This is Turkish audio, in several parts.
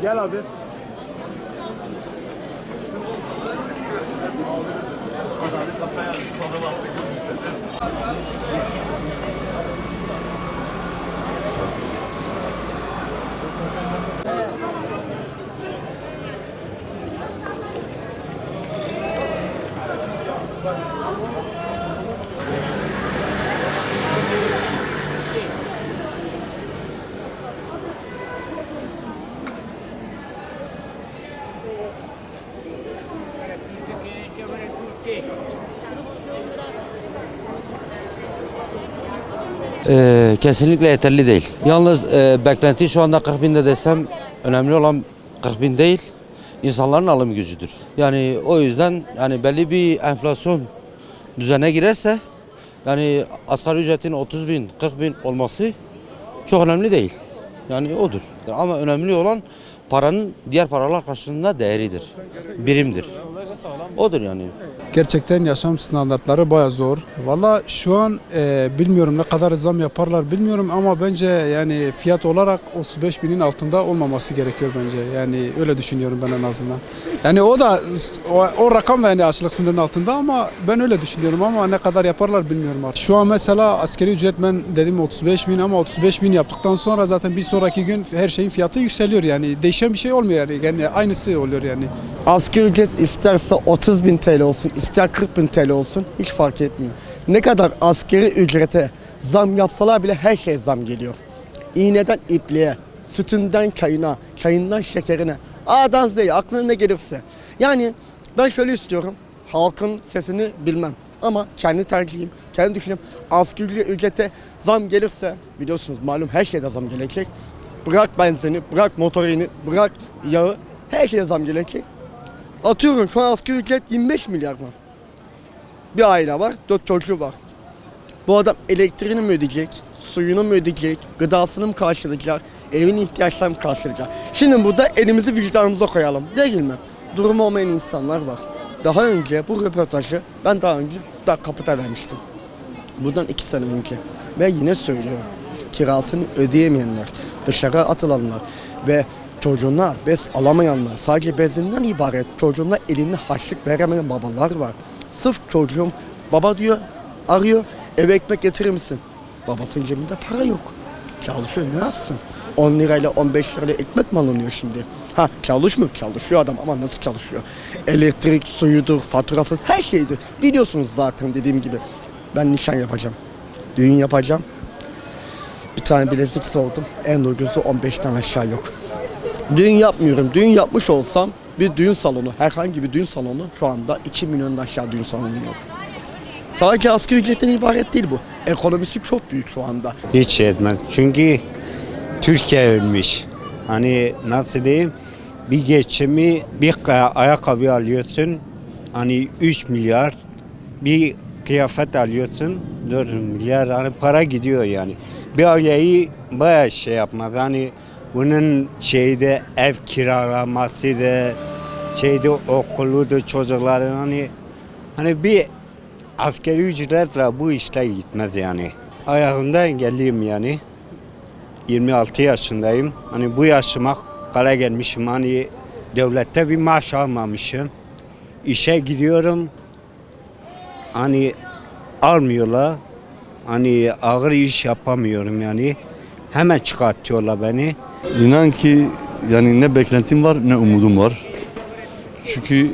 Gel abi. Kesinlikle yeterli değil. Yalnız beklenti şu anda 40 binde desem önemli olan 40 bin değil, insanların alım gücüdür. Yani o yüzden yani belli bir enflasyon düzene girerse yani asgari ücretin 30 bin, 40 bin olması çok önemli değil. Yani odur. Ama önemli olan paranın diğer paralar karşılığında değeridir, birimdir. Odur yani. Gerçekten yaşam standartları baya zor. Valla şu an bilmiyorum ne kadar zam yaparlar bilmiyorum ama bence yani fiyat olarak 35 binin altında olmaması gerekiyor bence. Yani öyle düşünüyorum ben en azından. Yani o da o rakam yani açlık sınırının altında ama ben öyle düşünüyorum ama ne kadar yaparlar bilmiyorum artık. Şu an mesela askeri ücret ben dedim 35 bin ama 35 bin yaptıktan sonra zaten bir sonraki gün her şeyin fiyatı yükseliyor yani. Değişen bir şey olmuyor yani aynısı oluyor yani. Asgari ücret isterse 30 bin TL olsun, ister 40 bin TL olsun hiç fark etmiyor. Ne kadar asgari ücrete zam yapsalar bile her şeye zam geliyor. İğneden ipliğe, sütünden çayına, çayından şekerine, A'dan Z'ye aklına ne gelirse. Yani ben şöyle istiyorum, halkın sesini bilmem ama kendi tercihim, kendi düşüncem asgari ücrete zam gelirse biliyorsunuz malum her şeyde zam gelecek. Bırak benzini, bırak motorini, bırak yağı her şeye zam gelecek. Atıyorum şu an asgari ücret 25 milyar mı? Bir aile var, 4 çocuğu var. Bu adam elektriğini mi ödeyecek, suyunu mu ödeyecek, gıdasını mı karşılayacak, evin ihtiyaçlarını mı karşılayacak? Şimdi burada elimizi vicdanımıza koyalım değil mi? Durumu olmayan insanlar var. Daha önce bu röportajı ben daha önce kapıda vermiştim. Bundan 2 sene önce. Ve yine söylüyorum. Kirasını ödeyemeyenler, dışarı atılanlar ve çocuğuna bez alamayanlar, sadece bezinden ibaret çocuğuna eline harçlık veremeyen babalar var. Sırf çocuğum baba diyor, arıyor, eve ekmek getirir misin? Babasının cebinde para yok. Çalışıyor, ne yapsın? 10 lirayla 15 lirayla ekmek mi alınıyor şimdi? Ha çalışmıyor, çalışıyor adam ama nasıl çalışıyor? Elektrik, suyudur, faturası, her şeydir. Biliyorsunuz zaten dediğim gibi. Ben nişan yapacağım, düğün yapacağım. Bir tane bilezik sordum, en ucuzu 15'ten aşağı yok. Düğün yapmıyorum. Düğün yapmış olsam bir düğün salonu, herhangi bir düğün salonu şu anda 2 milyondan aşağı düğün salonu yok. Sadece asgari ücretten ibaret değil bu. Ekonomisi çok büyük şu anda. Hiç etmez. Çünkü Türkiye ölmüş. Hani nasıl diyeyim? Bir geçimi, bir ayakkabı alıyorsun. Hani 3 milyar. Bir kıyafet alıyorsun. 4 milyar. Hani para gidiyor yani. Bir aileyi bayağı şey yapmaz. Hani bunun şeyde ev kiralaması da şeyde okulu da çocukların hani bir askeri ücretle bu işler gitmez yani. Ayağımda engelliyim yani. 26 yaşındayım. Hani bu yaşıma kadar gelmişim. Hani devlette bir maaş almamışım. İşe gidiyorum. Hani almıyorlar. Hani ağır iş yapamıyorum yani. Hemen çıkartıyorlar beni. İnan ki yani ne beklentim var ne umudum var. Çünkü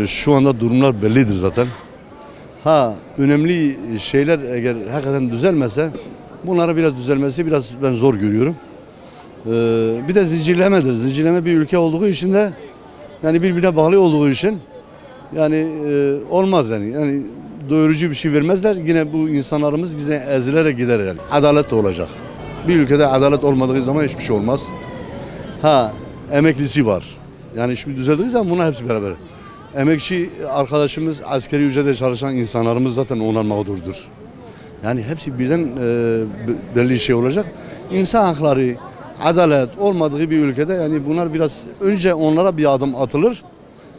şu anda durumlar bellidir zaten. Ha önemli şeyler eğer hakikaten düzelmese bunlara biraz düzelmesi biraz ben zor görüyorum. Bir de zincirlemedir. Zincirleme bir ülke olduğu için de yani birbirine bağlı olduğu için yani olmaz yani. Yani doyurucu bir şey vermezler. Yine bu insanlarımız yine ezilerek gider yani. Adalet de olacak. Bir ülkede adalet olmadığı zaman hiçbir şey olmaz. Ha emeklisi var. Yani şimdi düzeldiği zaman bunlar hepsi beraber. Emekçi arkadaşımız, askeri ücretle çalışan insanlarımız zaten onlar mağdurdur. Yani hepsi birden belli şey olacak. İnsan hakları, adalet olmadığı bir ülkede yani bunlar biraz önce onlara bir adım atılır.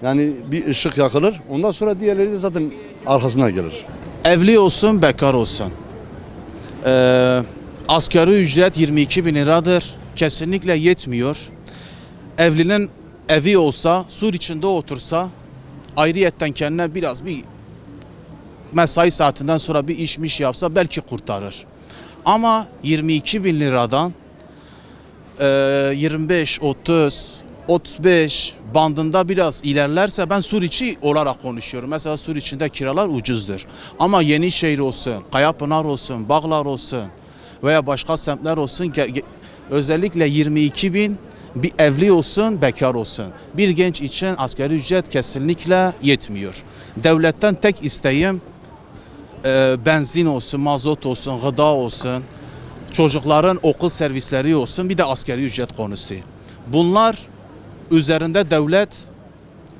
Yani bir ışık yakılır. Ondan sonra diğerleri de zaten arkasına gelir. Evli olsun, bekar olsun. Asgari ücret 22 bin liradır. Kesinlikle yetmiyor. Evlinin evi olsa, sur içinde otursa, ayrıyetten kendine biraz bir mesai saatinden sonra bir işmiş yapsa belki kurtarır. Ama 22 bin liradan 25, 30, 35 bandında biraz ilerlerse, ben sur içi olarak konuşuyorum. Mesela sur içinde kiralar ucuzdur. Ama Yenişehir olsun, Kayapınar olsun, Bağlar olsun veya başka semtler olsun, özellikle 22 bin bir evli olsun, bekar olsun. Bir genç için asgari ücret kesinlikle yetmiyor. Devletten tek isteğim benzin olsun, mazot olsun, gıda olsun, çocukların okul servisleri olsun, bir de asgari ücret konusu. Bunlar üzerinde devlet,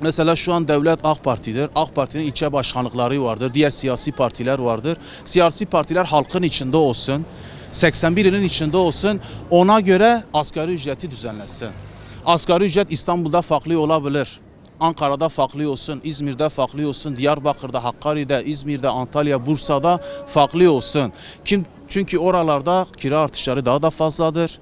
mesela şu an devlet AK Parti'dir. AK Parti'nin ilçe başkanlıkları vardır, diğer siyasi partiler vardır. Siyasi partiler halkın içinde olsun, 81 ilin içinde olsun, ona göre asgari ücreti düzenlesin. Asgari ücret İstanbul'da farklı olabilir. Ankara'da farklı olsun, İzmir'de farklı olsun, Diyarbakır'da, Hakkari'de, İzmir'de, Antalya, Bursa'da farklı olsun. Çünkü oralarda kira artışları daha da fazladır.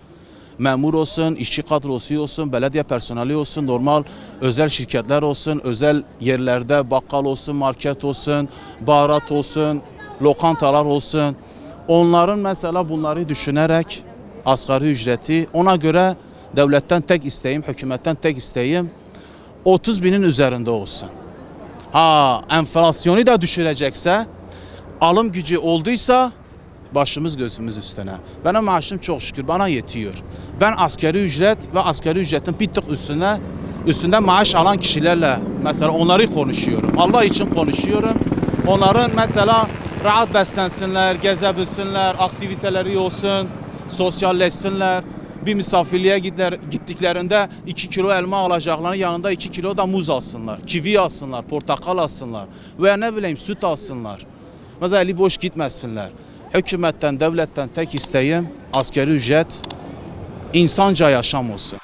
Memur olsun, işçi kadrosu olsun, belediye personeli olsun, normal özel şirketler olsun, özel yerlerde bakkal olsun, market olsun, baharat olsun, lokantalar olsun. Onların mesela bunları düşünerek asgari ücreti, ona göre devletten tek isteğim, hükümetten tek isteğim 30 binin üzerinde olsun. Enflasyonu da düşürecekse, alım gücü olduysa başımız gözümüz üstüne. Benim maaşım çok şükür bana yetiyor. Ben asgari ücret ve asgari ücretin bir tık üstünde maaş alan kişilerle mesela onları konuşuyorum. Allah için konuşuyorum. Onların mesela rahat beslensinler, gezebilsinler, aktiviteleri olsun, sosyalleşsinler. Bir misafirliğe gittiklerinde 2 kilo elma alacaklarını yanında 2 kilo da muz alsınlar. Kivi alsınlar, portakal alsınlar veya ne bileyim süt alsınlar. Mesela eli boş gitmesinler. Hükümetten, devletten tek isteğim asgari ücret, insanca yaşam olsun.